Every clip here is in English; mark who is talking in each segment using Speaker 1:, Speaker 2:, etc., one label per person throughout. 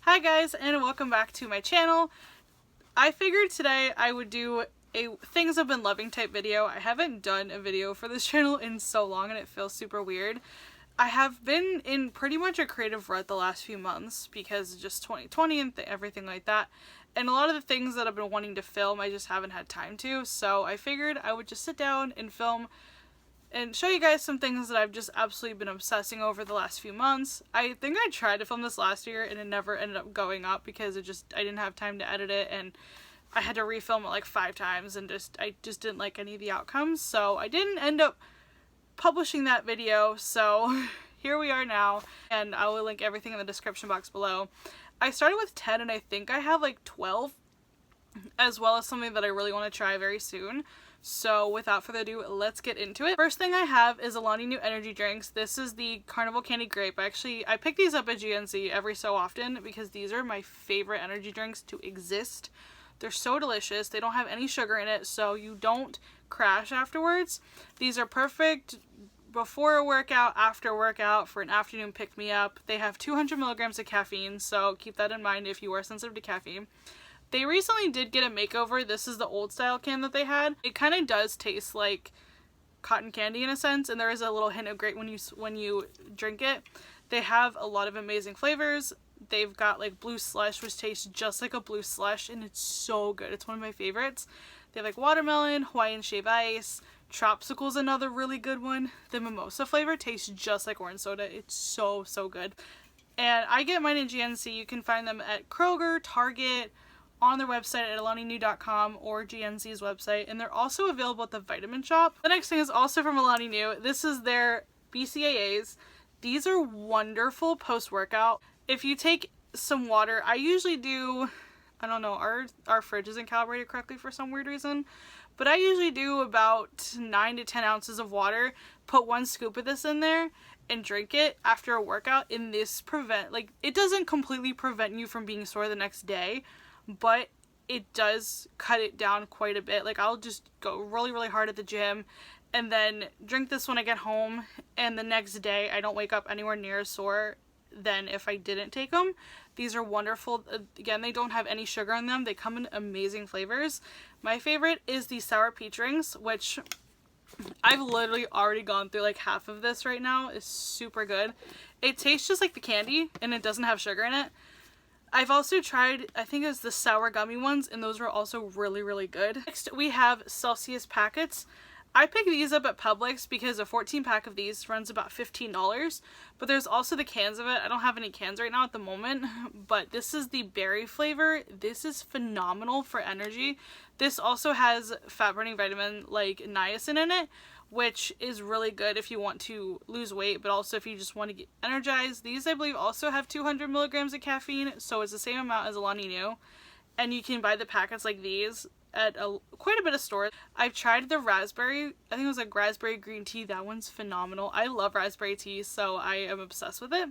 Speaker 1: Hi guys, and welcome back to my channel. I figured today I would do a things I've been loving type video. I haven't done a video for this channel in so long and it feels super weird. I have been in pretty much a creative rut the last few months because of just 2020 and everything like that. And a lot of the things that I've been wanting to film I just haven't had time to, so I figured I would just sit down and film and show you guys some things that I've just absolutely been obsessing over the last few months. I think I tried to film this last year and it never ended up going up because I didn't have time to edit it, and I had to refilm it like 5 times and I just didn't like any of the outcomes, so I didn't end up publishing that video. So here we are now, and I will link everything in the description box below. I started with 10 and I think I have like 12, as well as something that I really want to try very soon. So without further ado, let's get into it. First thing I have is Alani Nu energy drinks. This is the Carnival Candy Grape. I pick these up at GNC every so often because these are my favorite energy drinks to exist. They're so delicious. They don't have any sugar in it, so you don't crash afterwards. These are perfect before a workout, after a workout, for an afternoon pick-me-up. They have 200 milligrams of caffeine, so keep that in mind if you are sensitive to caffeine. They recently did get a makeover. This is the old style can that they had. It kind of does taste like cotton candy in a sense, and there is a little hint of grape when you drink it. They have a lot of amazing flavors. They've got like blue slush, which tastes just like a blue slush, and it's so good. It's one of my favorites. They have like watermelon, Hawaiian shave ice, Tropsical's another really good one. The mimosa flavor tastes just like orange soda. It's so good. And I get mine in GNC. You can find them at Kroger, Target, on their website at alaninu.com or GNC's website, and they're also available at the Vitamin Shop. The next thing is also from Alani Nu. This is their BCAAs. These are wonderful post-workout. If you take some water, I usually do, I don't know, our fridge isn't calibrated correctly for some weird reason, but I usually do about 9 to 10 ounces of water, put 1 scoop of this in there, and drink it after a workout, and this it doesn't completely prevent you from being sore the next day, but it does cut it down quite a bit. Like, I'll just go really hard at the gym and then drink this when I get home, and the next day I don't wake up anywhere near as sore than if I didn't take them. These are wonderful. Again, they don't have any sugar in them. They come in amazing flavors. My favorite is the sour peach rings, which I've literally already gone through like half of this right now. It's super good. It tastes just like the candy and it doesn't have sugar in it. I've also tried, I think it was the sour gummy ones, and those were also really good. Next, we have Celsius packets. I pick these up at Publix because a 14 pack of these runs about $15, but there's also the cans of it. I don't have any cans right now at the moment, but this is the berry flavor. This is phenomenal for energy. This also has fat burning vitamin like niacin in it, which is really good if you want to lose weight, but also if you just want to get energized. These, I believe, also have 200 milligrams of caffeine, so it's the same amount as Alani Nu, and you can buy the packets like these at quite a bit of stores. I've tried the raspberry, I think it was like raspberry green tea. That one's phenomenal. I love raspberry tea, so I am obsessed with it.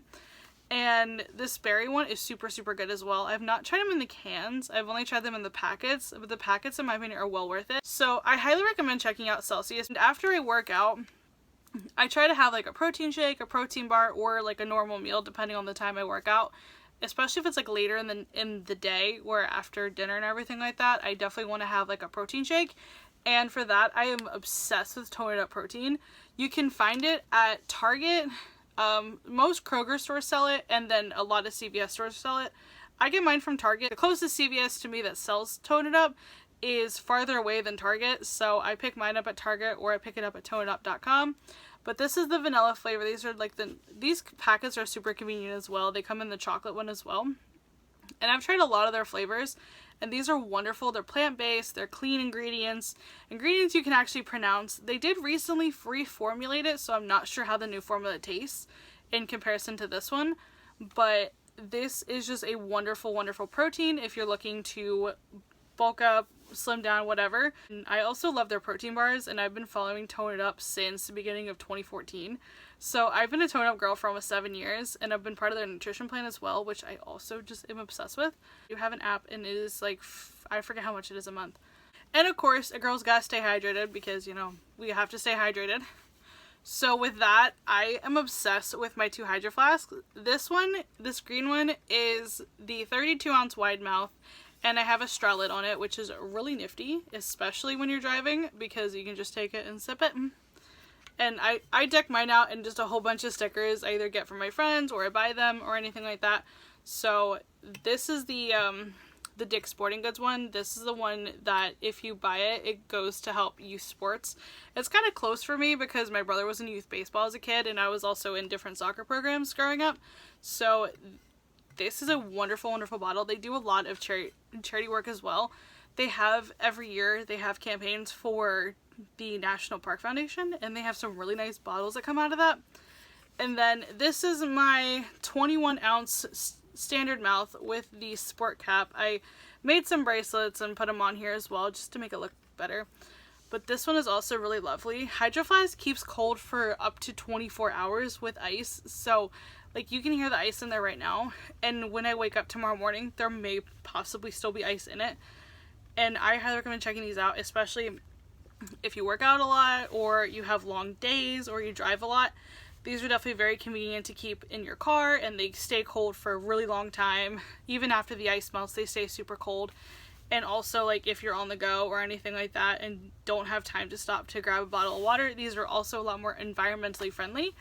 Speaker 1: And this berry one is super good as well. I've not tried them in the cans. I've only tried them in the packets, but the packets in my opinion are well worth it. So I highly recommend checking out Celsius. And after I work out, I try to have like a protein shake, a protein bar, or like a normal meal depending on the time I work out. Especially if it's like later in the day, where after dinner and everything like that, I definitely want to have like a protein shake. And for that, I am obsessed with Toned Up protein. You can find it at Target. Most Kroger stores sell it, and then a lot of CVS stores sell it. I get mine from Target. The closest CVS to me that sells Toned Up is farther away than Target, so I pick mine up at Target or I pick it up at tonedup.com. But this is the vanilla flavor. These are like these packets are super convenient as well. They come in the chocolate one as well. And I've tried a lot of their flavors, and these are wonderful. They're plant-based, they're clean ingredients you can actually pronounce. They did recently reformulate it, so I'm not sure how the new formula tastes in comparison to this one, but this is just a wonderful protein if you're looking to bulk up, slim down, whatever. And I also love their protein bars, and I've been following Tone It Up since the beginning of 2014. So I've been a Tone Up girl for almost 7 years, and I've been part of their nutrition plan as well, which I also just am obsessed with. You have an app, and it is like, I forget how much it is a month. And of course, a girl's gotta stay hydrated because, you know, we have to stay hydrated. So with that, I am obsessed with my 2 Hydro Flasks. This green one, is the 32-ounce wide mouth, and I have a straw lid on it, which is really nifty, especially when you're driving, because you can just take it and sip it. And I deck mine out in just a whole bunch of stickers I either get from my friends or I buy them or anything like that. So this is the Dick's Sporting Goods one. This is the one that if you buy it, it goes to help youth sports. It's kind of close for me because my brother was in youth baseball as a kid and I was also in different soccer programs growing up. So this is a wonderful, wonderful bottle. They do a lot of charity work as well. They have, every year, they have campaigns for the National Park Foundation, and they have some really nice bottles that come out of that. And then this is my 21-ounce standard mouth with the sport cap. I made some bracelets and put them on here as well just to make it look better. But this one is also really lovely. Hydro Flask keeps cold for up to 24 hours with ice, so like you can hear the ice in there right now, and when I wake up tomorrow morning there may possibly still be ice in it. And I highly recommend checking these out, especially if you work out a lot or you have long days or you drive a lot. These are definitely very convenient to keep in your car, and they stay cold for a really long time. Even after the ice melts, they stay super cold. And also, like, if you're on the go or anything like that and don't have time to stop to grab a bottle of water, these are also a lot more environmentally friendly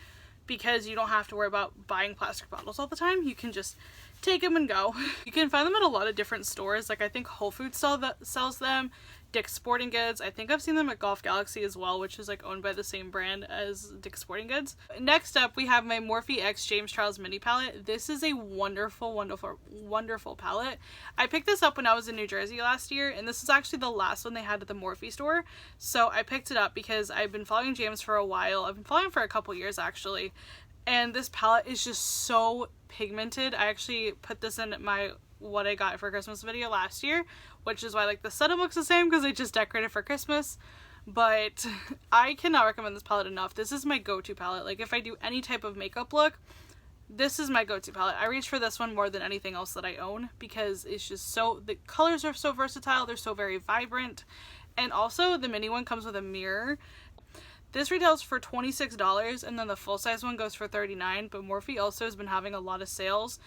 Speaker 1: because you don't have to worry about buying plastic bottles all the time. You can just take them and go. You can find them at a lot of different stores. Like, I think Whole Foods sells them. Dick's Sporting Goods. I think I've seen them at Golf Galaxy as well, which is like owned by the same brand as Dick's Sporting Goods. Next up, we have my Morphe X James Charles mini palette. This is a wonderful, wonderful, wonderful palette. I picked this up when I was in New Jersey last year, and this is actually the last one they had at the Morphe store. So I picked it up because I've been following James for a while. I've been following him for a couple years actually. And this palette is just so pigmented. I actually put this in my what I got for Christmas video last year, which is why like the setup looks the same because I just decorated for Christmas. But I cannot recommend this palette enough. This is my go-to palette. Like if I do any type of makeup look, this is my go-to palette. I reach for this one more than anything else that I own because it's just so, the colors are so versatile, they're so very vibrant, and also the mini one comes with a mirror. This retails for $26 and then the full-size one goes for $39, but Morphe also has been having a lot of sales,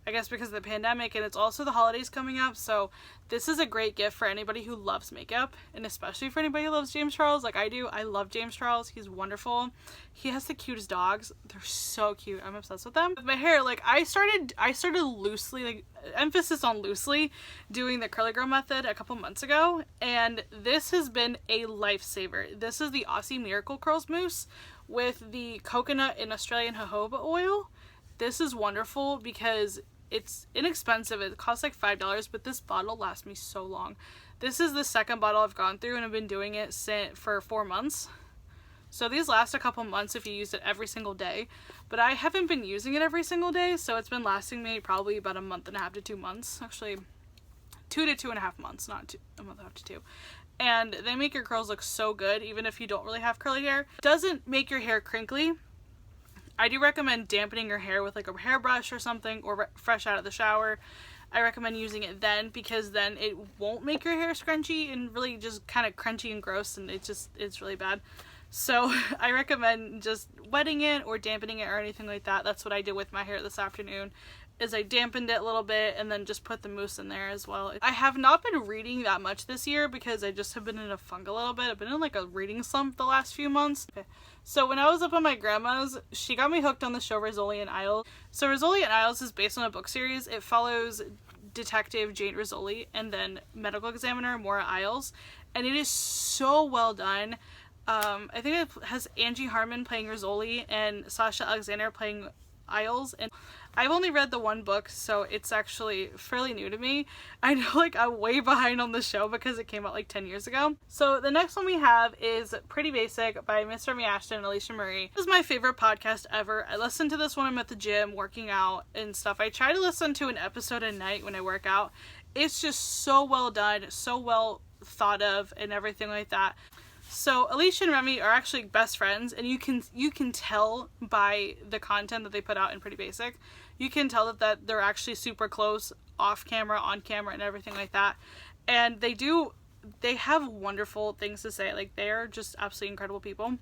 Speaker 1: I guess because of the pandemic, and it's also the holidays coming up, so this is a great gift for anybody who loves makeup, and especially for anybody who loves James Charles like I do. I love James Charles. He's wonderful. He has the cutest dogs. They're so cute. I'm obsessed with them. With my hair, like I started loosely, like emphasis on loosely, doing the curly girl method a couple months ago, and this has been a lifesaver. This is the Aussie Miracle Curls Mousse with the coconut and Australian jojoba oil. This is wonderful because it's inexpensive. It costs like $5, but this bottle lasts me so long. This is the second bottle I've gone through, and I've been doing it for 4 months. So these last a couple months if you use it every single day, but I haven't been using it every single day, so it's been lasting me probably about a month and a half to 2 months. Actually, 2 to 2.5 months, not a month and a half to 2. And they make your curls look so good, even if you don't really have curly hair. It doesn't make your hair crinkly. I do recommend dampening your hair with like a hairbrush or something, or fresh out of the shower. I recommend using it then because then it won't make your hair scrunchy and really just kind of crunchy and gross, and it's really bad. So I recommend just wetting it or dampening it or anything like that. That's what I did with my hair this afternoon, is I dampened it a little bit and then just put the mousse in there as well. I have not been reading that much this year because I just have been in a funk a little bit. I've been in like a reading slump the last few months. Okay. So when I was up at my grandma's, she got me hooked on the show Rizzoli and Isles. So Rizzoli and Isles is based on a book series. It follows Detective Jane Rizzoli and then medical examiner Maura Isles, and it is so well done. I think it has Angie Harmon playing Rizzoli and Sasha Alexander playing Isles, and I've only read the one book, so it's actually fairly new to me. I know like I'm way behind on the show because it came out like 10 years ago. So the next one we have is Pretty Basic by Miss Remy Ashton and Alicia Marie. This is my favorite podcast ever. I listen to this when I'm at the gym working out and stuff. I try to listen to an episode a night when I work out. It's just so well done, so well thought of and everything like that. So Alicia and Remy are actually best friends, and you can tell by the content that they put out in Pretty Basic. You can tell that they're actually super close off camera, on camera, and everything like that. And they have wonderful things to say. Like, they're just absolutely incredible people.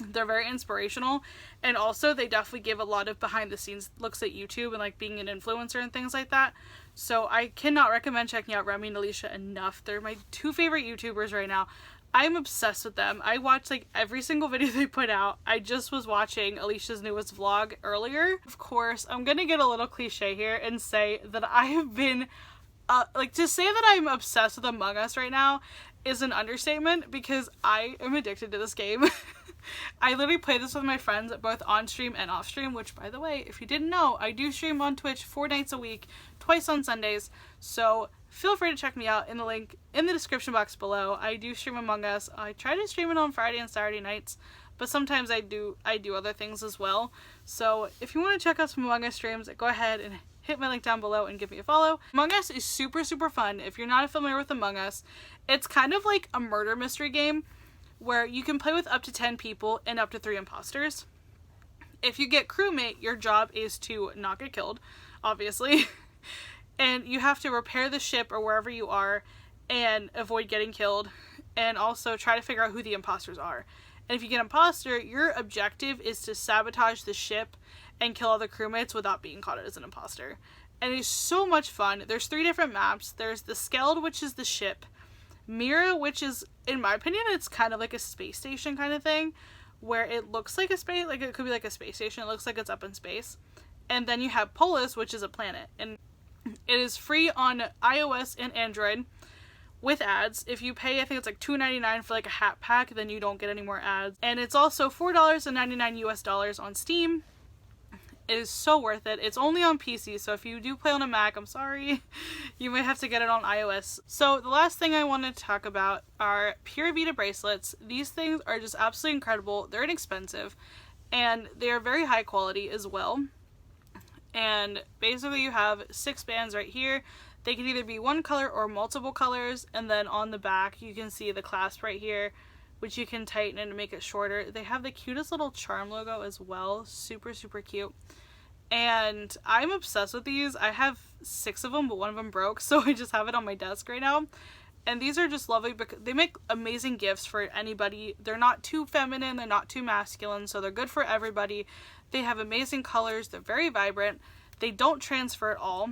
Speaker 1: They're very inspirational, and also they definitely give a lot of behind the scenes looks at YouTube and like being an influencer and things like that. So I cannot recommend checking out Remy and Alicia enough. They're my two favorite YouTubers right now. I'm obsessed with them. I watch like every single video they put out. I just was watching Alicia's newest vlog earlier. Of course, I'm gonna get a little cliche here and say that I have been like, to say that I'm obsessed with Among Us right now is an understatement, because I am addicted to this game. I literally play this with my friends both on stream and off stream, which, by the way, if you didn't know, I do stream on Twitch 4 nights a week, twice on Sundays, so feel free to check me out in the link in the description box below. I do stream Among Us. I try to stream it on Friday and Saturday nights, but sometimes I do other things as well. So if you want to check out some Among Us streams, go ahead and hit my link down below and give me a follow. Among Us is super, super fun. If you're not familiar with Among Us, it's kind of like a murder mystery game where you can play with up to 10 people and up to 3 imposters. If you get crewmate, your job is to not get killed, obviously. And you have to repair the ship or wherever you are and avoid getting killed, and also try to figure out who the imposters are. And if you get imposter, your objective is to sabotage the ship and kill all the crewmates without being caught as an imposter. And it's so much fun. There's 3 different maps. There's the Skeld, which is the ship. Mira, which is, in my opinion, it's kind of like a space station kind of thing, where it looks like a space, like it could be like a space station. It looks like it's up in space. And then you have Polis, which is a planet. And it is free on iOS and Android with ads. If you pay, I think it's like $2.99 for like a hat pack, then you don't get any more ads. And it's also $4.99 US on Steam. It is so worth it. It's only on PC, so if you do play on a Mac, I'm sorry, you might have to get it on iOS. So the last thing I wanted to talk about are Pura Vida bracelets. These things are just absolutely incredible. They're inexpensive, and they are very high quality as well. And basically you have 6 bands right here. They can either be one color or multiple colors, and then on the back you can see the clasp right here, which you can tighten and make it shorter. They have the cutest little charm logo as well. Super, super cute. And I'm obsessed with these. I have 6 of them, but one of them broke, so I just have it on my desk right now. And these are just lovely because they make amazing gifts for anybody. They're not too feminine, they're not too masculine, so they're good for everybody. They have amazing colors, they're very vibrant. They don't transfer at all.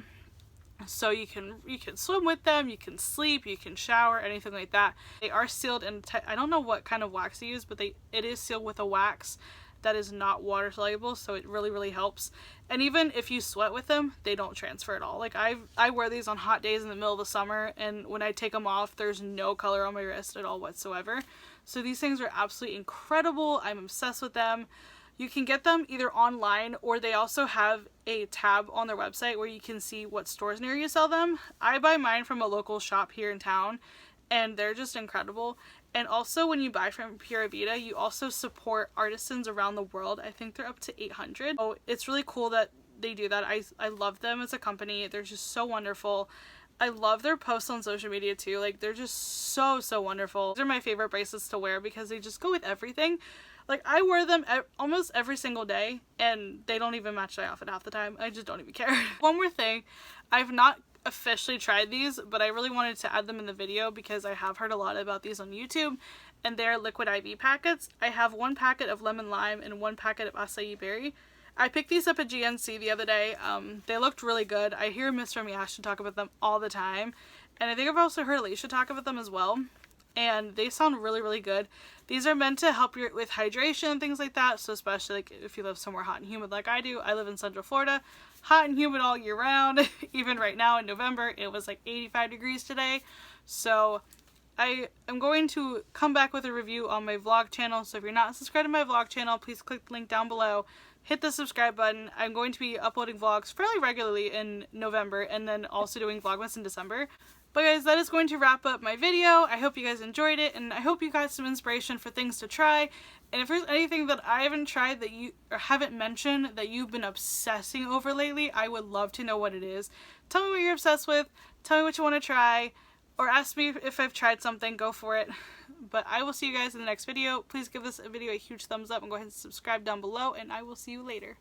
Speaker 1: So you can swim with them, you can sleep, you can shower, anything like that. They are sealed in, I don't know what kind of wax they use, but it is sealed with a wax that is not water soluble, so it really, really helps. And even if you sweat with them, they don't transfer at all. Like I wear these on hot days in the middle of the summer, and when I take them off, there's no color on my wrist at all whatsoever. So these things are absolutely incredible. I'm obsessed with them. You can get them either online, or they also have a tab on their website where you can see what stores near you sell them. I buy mine from a local shop here in town, and they're just incredible. And also when you buy from Pura Vida, you also support artisans around the world. I think they're up to 800. So it's really cool that they do that. I love them as a company. They're just so wonderful. I love their posts on social media too. Like, they're just so, so wonderful. These are my favorite bracelets to wear because they just go with everything. Like, I wear them almost every single day, and they don't even match my outfit half the time. I just don't even care. One more thing, I've not officially tried these, but I really wanted to add them in the video because I have heard a lot about these on YouTube, and they're liquid IV packets. I have 1 packet of lemon lime and 1 packet of acai berry. I picked these up at GNC the other day. They looked really good. I hear Miss Remy Ashton talk about them all the time, and I think I've also heard Alicia talk about them as well. And they sound really, really good. These are meant to help you with hydration and things like that. So especially like if you live somewhere hot and humid like I do. I live in Central Florida. Hot and humid all year round. Even right now in November, it was like 85 degrees today. So I am going to come back with a review on my vlog channel. So if you're not subscribed to my vlog channel, please click the link down below. Hit the subscribe button. I'm going to be uploading vlogs fairly regularly in November, and then also doing Vlogmas in December. But guys, that is going to wrap up my video. I hope you guys enjoyed it, and I hope you got some inspiration for things to try. And if there's anything that I haven't tried that you or haven't mentioned that you've been obsessing over lately, I would love to know what it is. Tell me what you're obsessed with, tell me what you want to try, or ask me if I've tried something, go for it. But I will see you guys in the next video. Please give this video a huge thumbs up and go ahead and subscribe down below, and I will see you later.